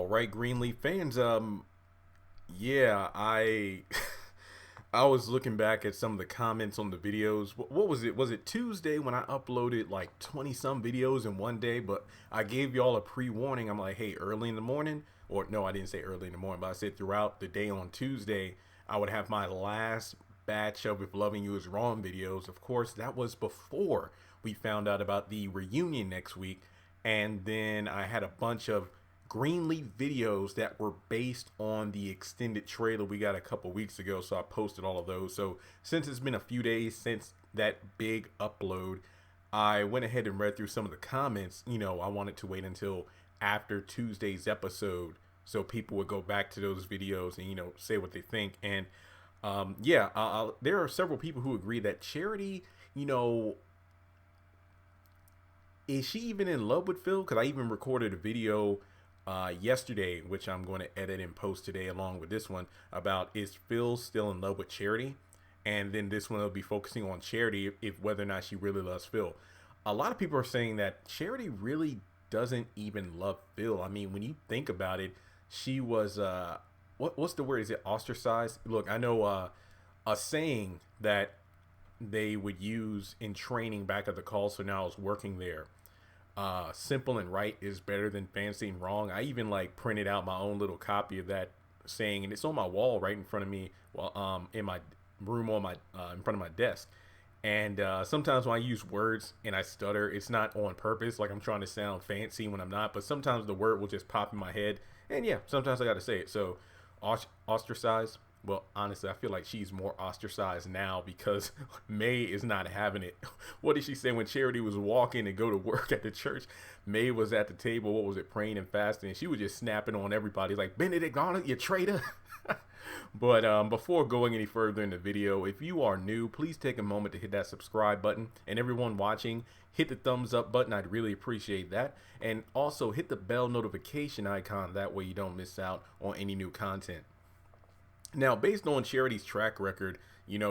right, Greenleaf fans. Yeah, I I was looking back at some of the comments on the videos. What was it? Was it Tuesday when I uploaded like 20 some videos in one day? But I gave y'all a pre-warning. I'm like, hey, early in the morning, or no, I didn't say early in the morning, but I said throughout the day on Tuesday, I would have my last batch of If Loving You Is Wrong videos. Of course, that was before we found out about the reunion next week. And then I had a bunch of Greenleaf videos that were based on the extended trailer we got a couple weeks ago. So I posted all of those. So since it's been a few days since that big upload, I went ahead and read through some of the comments. I wanted to wait until after Tuesday's episode so people would go back to those videos and, say what they think. And yeah, there are several people who agree that Charity, is she even in love with Phil? Because I even recorded a video yesterday, which I'm going to edit and post today along with this one, about is Phil still in love with Charity? And then this one will be focusing on Charity, if whether or not she really loves Phil. A lot of people are saying that Charity really doesn't even love Phil. I mean, when you think about it, she was what's the word? Is it ostracized? Look, I know a saying that they would use in training back at the call. So now I was working there. Simple and right is better than fancy and wrong. I even like printed out my own little copy of that saying, and it's on my wall right in front of me. Well, in my room on my in front of my desk. And sometimes when I use words and I stutter, it's not on purpose. Like I'm trying to sound fancy when I'm not. But sometimes the word will just pop in my head. And yeah, sometimes I got to say it. So ostracized. Well, honestly, I feel like she's more ostracized now because May is not having it. What did she say when Charity was walking to go to work at the church? May was at the table, what was it, praying and fasting, and she was just snapping on everybody like, Benedict Arnold, you traitor. But before going any further in the video, if you are new, please take a moment to hit that subscribe button. And everyone watching, hit the thumbs up button. I'd really appreciate that. And also hit the bell notification icon. That way you don't miss out on any new content. Now, based on Charity's track record,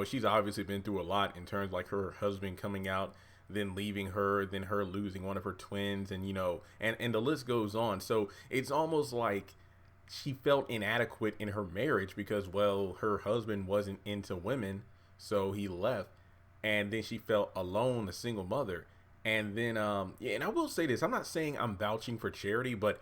she's obviously been through a lot in terms like her husband coming out, then leaving her, then her losing one of her twins, and and the list goes on. So it's almost like she felt inadequate in her marriage because, well, her husband wasn't into women, so he left, and then she felt alone, a single mother. And then yeah, and I will say this, I'm not saying I'm vouching for Charity, but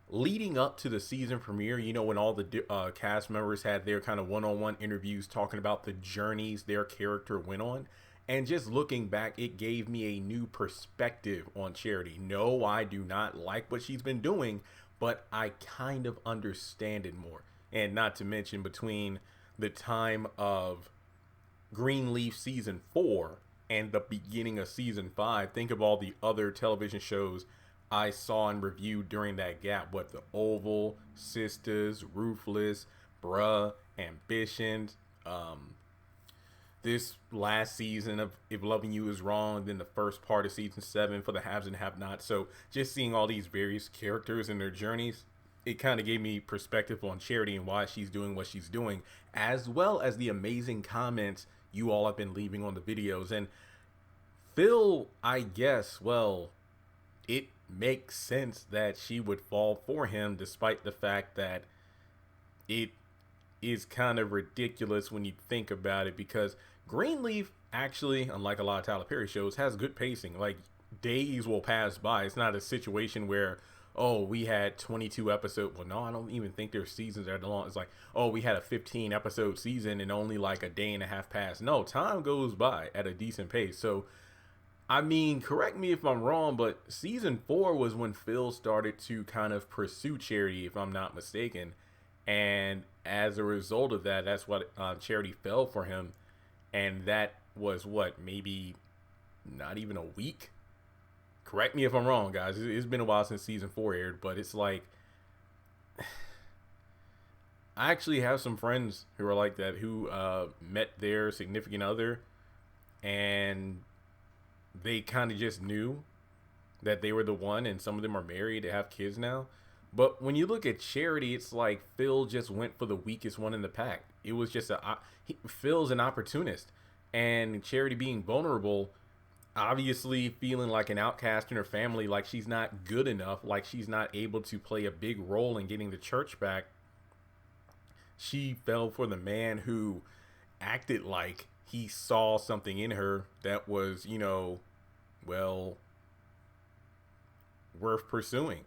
leading up to the season premiere, when all the cast members had their kind of one-on-one interviews talking about the journeys their character went on, and just looking back, it gave me a new perspective on Charity. No, I do not like what she's been doing, but I kind of understand it more. And not to mention, between the time of Greenleaf season 4 and the beginning of season 5, think of all the other television shows I saw and reviewed during that gap. What, the Oval, Sisters, Ruthless, Bruh, Ambitions, this last season of If Loving You Is Wrong, then the first part of season 7 for the haves and have-nots. So just seeing all these various characters and their journeys, it kind of gave me perspective on Charity and why she's doing what she's doing, as well as the amazing comments you all have been leaving on the videos. And Phil, I guess, well, it makes sense that she would fall for him, despite the fact that it is kind of ridiculous when you think about it, because Greenleaf actually, unlike a lot of Tyler Perry shows, has good pacing. Like, days will pass by. It's not a situation where, oh, we had 22 episodes. Well, no, I don't even think their seasons are that long. It's like, oh, we had a 15 episode season and only like a day and a half passed. No, time goes by at a decent pace. So I mean, correct me if I'm wrong, but season 4 was when Phil started to kind of pursue Charity, if I'm not mistaken. And as a result of that, that's what Charity fell for him. And that was what, maybe not even a week? Correct me if I'm wrong, guys. It's been a while since season 4 aired, but it's like, I actually have some friends who are like that, who met their significant other, and they kind of just knew that they were the one, and some of them are married, they have kids now. But when you look at Charity, it's like Phil just went for the weakest one in the pack. It was just Phil's an opportunist, and Charity being vulnerable, obviously feeling like an outcast in her family, like she's not good enough, like she's not able to play a big role in getting the church back. She fell for the man who acted like he saw something in her that was, well, worth pursuing.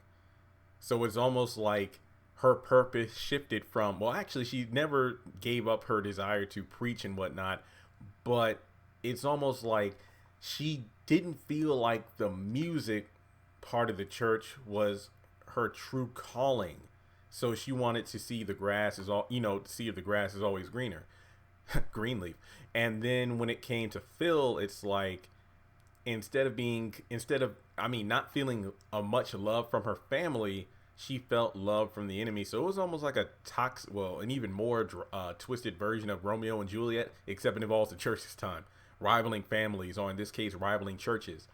So it's almost like her purpose shifted from, well, actually, she never gave up her desire to preach and whatnot, but it's almost like she didn't feel like the music part of the church was her true calling. So she wanted to see the grass is all, to see if the grass is always greener. Greenleaf. And then when it came to Phil, it's like not feeling a much love from her family, she felt love from the enemy. So it was almost like a toxic, well, an even more twisted version of Romeo and Juliet, except it involves the church this time, rivaling families, or in this case, rivaling churches.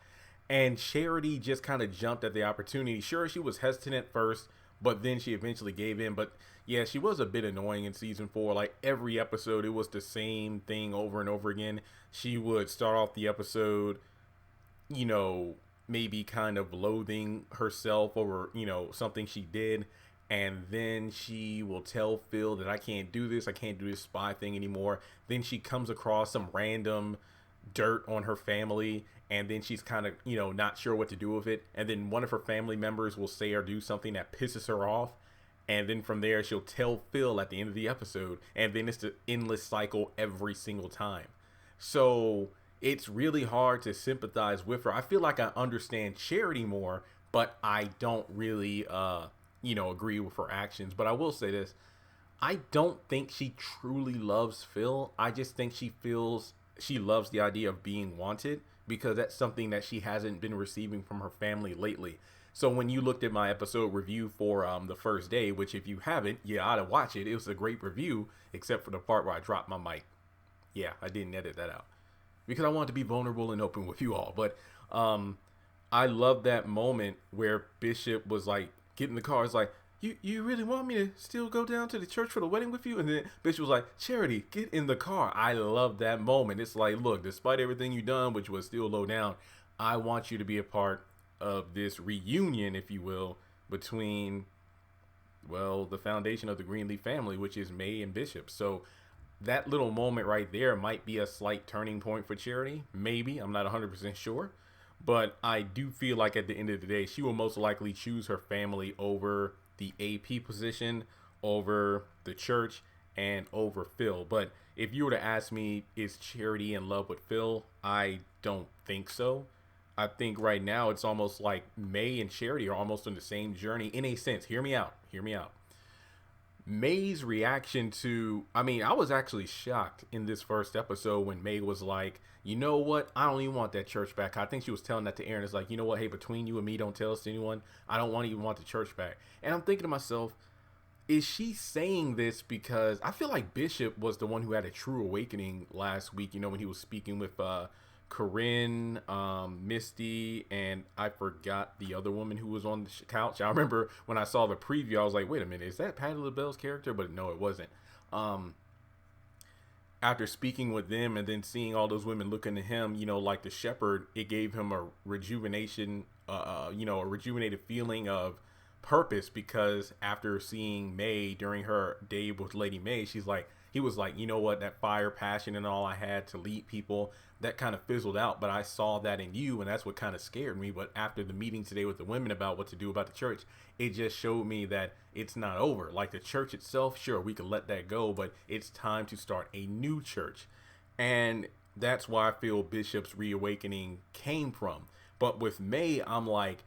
And Charity just kind of jumped at the opportunity. Sure, she was hesitant at first, but then she eventually gave in. But yeah, she was a bit annoying in season 4. Like every episode, it was the same thing over and over again. She would start off the episode, maybe kind of loathing herself over, something she did. And then she will tell Phil that I can't do this spy thing anymore. Then she comes across some random dirt on her family, and then she's kind of, not sure what to do with it. And then one of her family members will say or do something that pisses her off. And then from there, she'll tell Phil at the end of the episode. And then it's the endless cycle every single time. So it's really hard to sympathize with her. I feel like I understand Charity more, but I don't really, agree with her actions. But I will say this. I don't think she truly loves Phil. I just think she feels she loves the idea of being wanted, because that's something that she hasn't been receiving from her family lately. So when you looked at my episode review for the first day, which if you haven't, you ought to watch it. It was a great review, except for the part where I dropped my mic. Yeah, I didn't edit that out because I wanted to be vulnerable and open with you all. But I love that moment where Bishop was like, get in the car. It's like, you really want me to still go down to the church for the wedding with you? And then Bishop was like, Charity, get in the car. I love that moment. It's like, look, despite everything you've done, which was still low down, I want you to be a part of this reunion, if you will, between, well, the foundation of the Greenleaf family, which is May and Bishop. So that little moment right there might be a slight turning point for Charity. Maybe. I'm not 100% sure. But I do feel like at the end of the day, she will most likely choose her family over the AP position, over the church, and over Phil. But if you were to ask me, is Charity in love with Phil? I don't think so. I think right now it's almost like May and Charity are almost on the same journey in a sense. Hear me out. May's reaction to, I was actually shocked in this first episode when May was like, you know what? I don't even want that church back. I think she was telling that to Aaron. It's like, you know what? Hey, between you and me, don't tell us to anyone. I don't even want the church back. And I'm thinking to myself, is she saying this because I feel like Bishop was the one who had a true awakening last week, when he was speaking with Corinne, Misty, and I forgot the other woman who was on the couch. I remember when I saw the preview, I was like, wait a minute, is that Patti LaBelle's character? But no, it wasn't. After speaking with them and then seeing all those women looking at him, like the shepherd, it gave him a rejuvenation, a rejuvenated feeling of purpose, because after seeing May during her day with Lady May, he was like, you know what, that fire, passion, and all I had to lead people, that kind of fizzled out, but I saw that in you, and that's what kind of scared me. But after the meeting today with the women about what to do about the church, it just showed me that it's not over. Like the church itself, sure, we could let that go, but it's time to start a new church. And that's why I feel Bishop's reawakening came from. But with May, I'm like,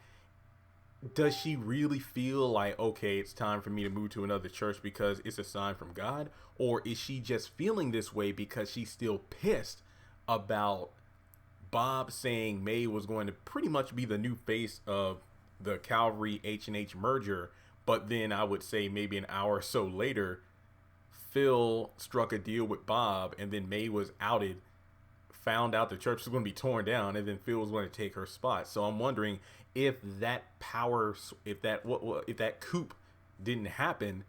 does she really feel like, okay, it's time for me to move to another church because it's a sign from God? Or is she just feeling this way because she's still pissed about Bob saying May was going to pretty much be the new face of the Calvary H&H merger? But then I would say maybe an hour or so later, Phil struck a deal with Bob, and then May was outed, found out the church was going to be torn down, and then Phil was going to take her spot. So I'm wondering if that if that coup didn't happen,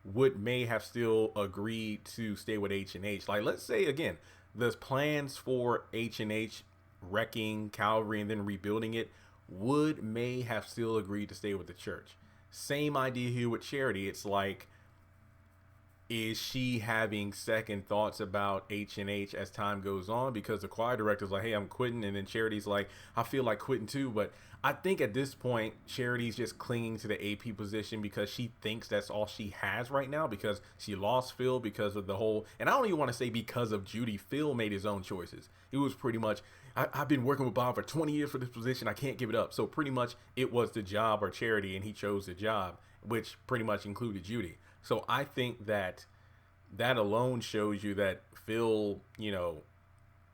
would May have still agreed to stay with H&H? Like, let's say again, the plans for H&H wrecking Calvary and then rebuilding it, Wood may have still agreed to stay with the church. Same idea here with Charity. It's like, is she having second thoughts about H&H as time goes on? Because the choir director's like, hey, I'm quitting. And then Charity's like, I feel like quitting too. But I think at this point, Charity's just clinging to the AP position because she thinks that's all she has right now, because she lost Phil because of the whole, and I don't even want to say because of Judy. Phil made his own choices. It was pretty much, I've been working with Bob for 20 years for this position. I can't give it up. So pretty much it was the job or Charity, and he chose the job, which pretty much included Judy. So I think that alone shows you that Phil,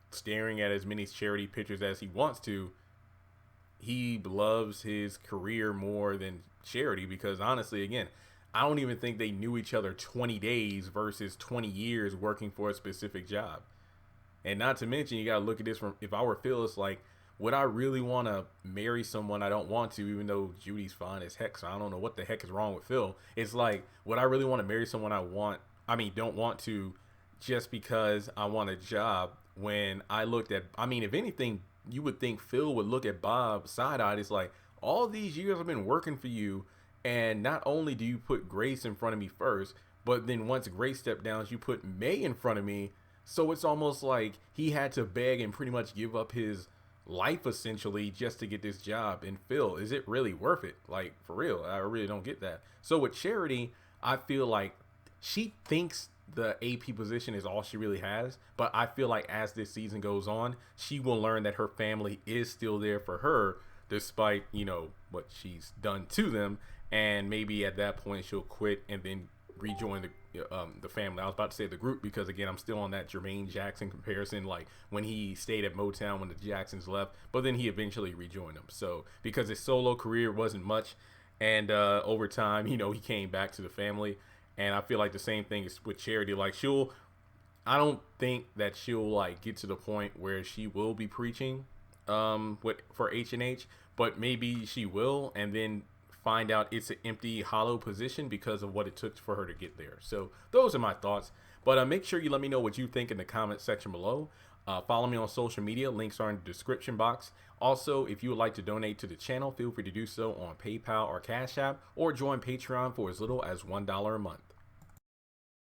staring at as many Charity pictures as he wants to, he loves his career more than Charity, because honestly, again, I don't even think they knew each other 20 days versus 20 years working for a specific job. And not to mention, you got to look at this from, if I were Phil, it's like, would I really want to marry someone I don't want to, even though Judy's fine as heck? So I don't know what the heck is wrong with Phil. It's like, would I really want to marry someone don't want to, just because I want a job? When I looked at, if anything, you would think Phil would look at Bob side-eyed. It's like, all these years I've been working for you, and not only do you put Grace in front of me first, but then once Grace stepped down, you put May in front of me. So it's almost like he had to beg and pretty much give up his life essentially just to get this job. And Phil, is it really worth it? Like, for real, I really don't get that. So with Charity, I feel like she thinks the AP position is all she really has, but I feel like as this season goes on, she will learn that her family is still there for her, despite what she's done to them. And maybe at that point she'll quit and then rejoin the family. I was about to say the group, because again, I'm still on that Jermaine Jackson comparison, like when he stayed at Motown when the Jacksons left, but then he eventually rejoined them. So because his solo career wasn't much, and over time, he came back to the family. And I feel like the same thing is with Charity. Like, I don't think that she'll like get to the point where she will be preaching for H&H, but maybe she will, and then find out it's an empty, hollow position because of what it took for her to get there. So those are my thoughts. But make sure you let me know what you think in the comment section below. Follow me on social media. Links are in the description box. Also, if you would like to donate to the channel, feel free to do so on PayPal or Cash App, or join Patreon for as little as $1 a month.